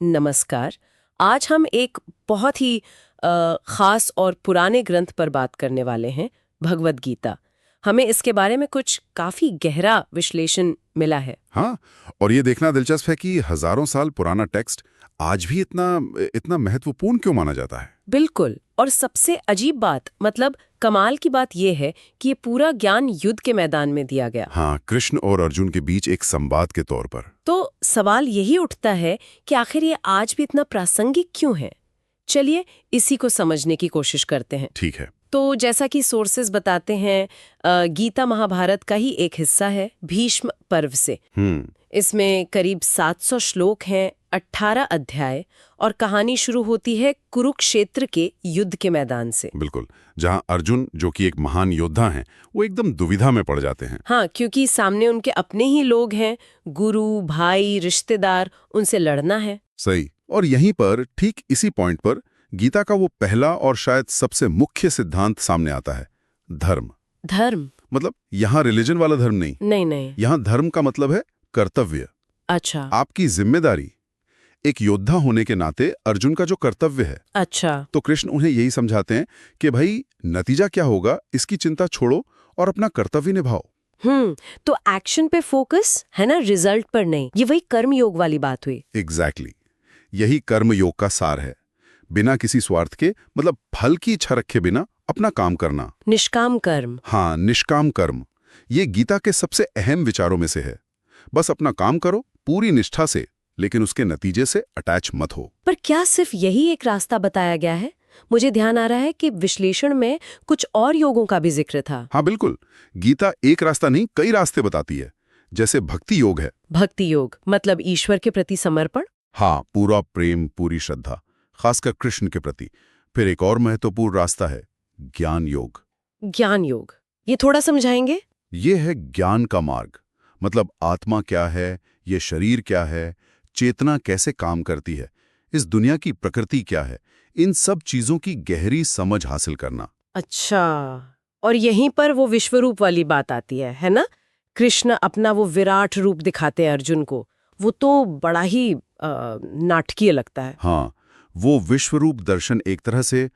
नमस्कार। आज हम एक बहुत ही खास और पुराने ग्रंथ पर बात करने वाले हैं, भगवद गीता। हमें इसके बारे में कुछ काफी गहरा विश्लेषण मिला है। हाँ, और ये देखना दिलचस्प है कि हजारों साल पुराना टेक्स्ट आज भी इतना इतना महत्वपूर्ण क्यों माना जाता है। बिल्कुल। और सबसे अजीब बात, मतलब कमाल की बात यह है कि ये पूरा ज्ञान युद्ध के मैदान में दिया गया। हाँ, कृष्ण और अर्जुन के बीच एक संवाद के तौर पर। तो सवाल यही उठता है कि आखिर ये आज भी इतना प्रासंगिक क्यों है। चलिए इसी को समझने की कोशिश करते हैं। ठीक है। तो जैसा कि सोर्सेज बताते हैं, गीता महाभारत का ही एक हिस्सा है, भीष्म पर्व से। इसमें करीब 700 श्लोक हैं, 18 अध्याय, और कहानी शुरू होती है कुरुक्षेत्र के युद्ध के मैदान से। बिल्कुल, जहाँ अर्जुन, जो कि एक महान योद्धा हैं, वो एकदम दुविधा में पड़ जाते हैं। हाँ, क्योंकि सामने उनके अपने ही लोग हैं, गुरु, भाई, रिश्तेदार, उनसे लड़ना है। सही। और यहीं पर, ठीक इसी पॉइंट पर, गीता का वो पहला और शायद सबसे मुख्य सिद्धांत सामने आता है, धर्म। धर्म मतलब यहाँ रिलीजन वाला धर्म नहीं। नहीं। यहाँ धर्म का मतलब है कर्तव्य। अच्छा। आपकी जिम्मेदारी। एक योद्धा होने के नाते अर्जुन का जो कर्तव्य है। अच्छा। तो कृष्ण उन्हें यही समझाते हैं कि भाई, नतीजा क्या होगा इसकी चिंता छोड़ो और अपना कर्तव्य निभाओ। तो एक्शन पे फोकस है ना, रिजल्ट पर नहीं। ये वही कर्म योग वाली बात हुई। एग्जैक्टली। यही कर्म योग का सार है। बिना किसी स्वार्थ के, मतलब फल की इच्छा रखे बिना अपना काम करना। निष्काम कर्म। हाँ, निष्काम कर्म। ये गीता के सबसे अहम विचारों में से है। बस अपना काम करो पूरी निष्ठा से, लेकिन उसके नतीजे से अटैच मत हो। पर क्या सिर्फ यही एक रास्ता बताया गया है? मुझे ध्यान आ रहा है कि विश्लेषण में कुछ और योगों का भी जिक्र था। हाँ बिल्कुल, गीता एक रास्ता नहीं, कई रास्ते बताती है। जैसे भक्ति योग है। भक्ति योग मतलब ईश्वर के प्रति समर्पण। हाँ, पूरा प्रेम, पूरी श्रद्धा, खासकर कृष्ण के प्रति। फिर एक और महत्वपूर्ण रास्ता है ज्ञान योग। ज्ञान योग, ये थोड़ा समझाएंगे? ये है ज्ञान का मार्ग। मतलब आत्मा क्या है, ये शरीर क्या है, चेतना कैसे काम करती है, इस दुनिया की प्रकृति क्या है, इन सब चीजों की गहरी समझ हासिल करना। अच्छा, और यहीं पर वो विश्वरूप वाली बात आती है ना? कृष्ण अपना वो विराट रूप दिखाते हैं अर्जुन को। वो तो बड़ा ही नाटकीय लगता है। हाँ, वो विश्वरूप दर्शन एक तरह से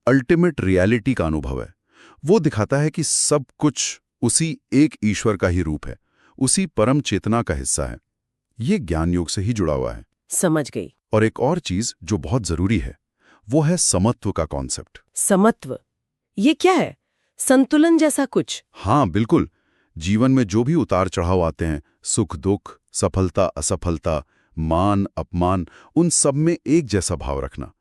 अल्टीमेट रियलिटी का अनुभव है। वो दिखाता है कि सब कुछ उसी एक ईश्वर का ही रूप है, उसी परम चेतना का हिस्सा है। ये ज्ञान योग से ही जुड़ा हुआ है। समझ गई। और एक और चीज जो बहुत जरूरी है, वो है समत्व का कॉन्सेप्ट। समत्व, ये क्या है? संतुलन जैसा कुछ? हाँ बिल्कुल। जीवन में जो भी उतार चढ़ाव आते हैं, सुख दुख, सफलता असफलता, मान अपमान, उन सब में एक जैसा भाव रखना।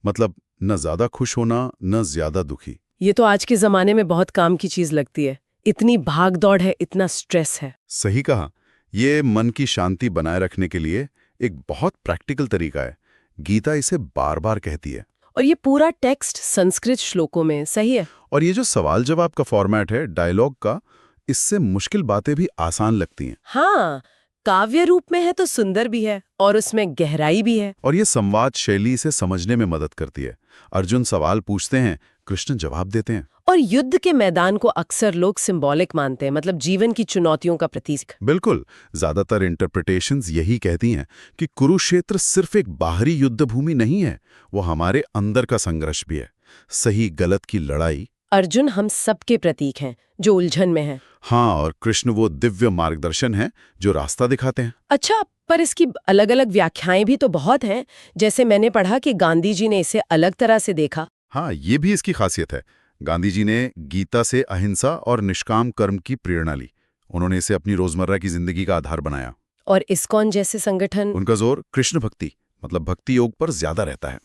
मतलब न ज्यादा खुश होना, न ज्यादा दुखी। ये तो आज के जमाने में बहुत काम की चीज लगती है। इतनी भाग दौड़ है, इतना स्ट्रेस है। सही कहा। ये मन की शांति बनाए रखने के लिए एक बहुत प्रैक्टिकल तरीका है। गीता इसे बार बार कहती है। और ये पूरा टेक्स्ट संस्कृत श्लोकों में, सही है? और ये जो सवाल जवाब का फॉर्मेट है, डायलॉग का, इससे मुश्किल बातें भी आसान लगती हैं। हाँ, काव्य रूप में है तो सुंदर भी है और उसमें गहराई भी है। और ये संवाद शैली से समझने में मदद करती है। अर्जुन सवाल पूछते हैं, कृष्ण जवाब देते हैं। और युद्ध के मैदान को अक्सर लोग सिंबॉलिक मानते हैं, मतलब जीवन की चुनौतियों का प्रतीक। बिल्कुल, ज्यादातर इंटरप्रिटेशंस यही कहती हैं कि कुरुक्षेत्र सिर्फ एक बाहरी युद्ध भूमि नहीं है, वो हमारे अंदर का संघर्ष भी है। सही गलत की लड़ाई। अर्जुन हम सबके प्रतीक हैं जो उलझन में हैं। हाँ, और कृष्ण वो दिव्य मार्गदर्शन है जो रास्ता दिखाते हैं। अच्छा, पर इसकी अलग अलग व्याख्याएं भी तो बहुत हैं। जैसे मैंने पढ़ा कि गांधी जी ने इसे अलग तरह से देखा। हाँ, ये भी इसकी खासियत है। गांधी जी ने गीता से अहिंसा और निष्काम कर्म की प्रेरणा ली। उन्होंने इसे अपनी रोजमर्रा की जिंदगी का आधार बनाया। और इस्कॉन जैसे संगठन, उनका जोर कृष्ण भक्ति, मतलब भक्ति योग पर ज्यादा रहता है।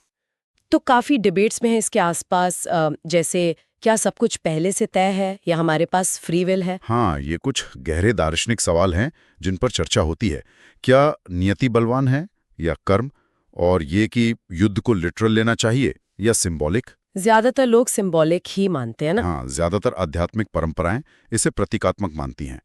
तो काफी डिबेट्स में है इसके आसपास। जैसे क्या सब कुछ पहले से तय है या हमारे पास फ्री विल है? हाँ, ये कुछ गहरे दार्शनिक सवाल हैं जिन पर चर्चा होती है। क्या नियति बलवान है या कर्म? और ये कि युद्ध को लिटरल लेना चाहिए या सिंबॉलिक? ज्यादातर लोग सिंबॉलिक ही मानते हैं ना। हाँ, ज्यादातर आध्यात्मिक परंपराएं इसे प्रतीकात्मक मानती हैं,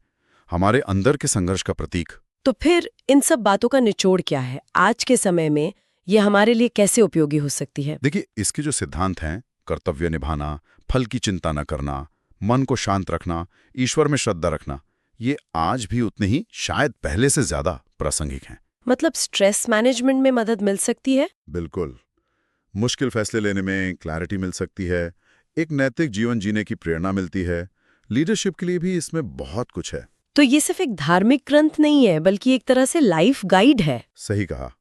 हमारे अंदर के संघर्ष का प्रतीक। तो फिर इन सब बातों का निचोड़ क्या है? आज के समय में ये हमारे लिए कैसे उपयोगी हो सकती है? देखिए, इसके जो सिद्धांत हैं, कर्तव्य निभाना, फल की चिंता न करना, मन को शांत रखना, ईश्वर में श्रद्धा रखना, ये आज भी उतने ही, शायद पहले से ज्यादा प्रासंगिक हैं। मतलब स्ट्रेस मैनेजमेंट में मदद मिल सकती है। बिल्कुल। मुश्किल फैसले लेने में क्लैरिटी मिल सकती है, एक नैतिक जीवन जीने की प्रेरणा मिलती है। लीडरशिप के लिए भी इसमें बहुत कुछ है। तो ये सिर्फ एक धार्मिक ग्रंथ नहीं है, बल्कि एक तरह से लाइफ गाइड है। सही कहा।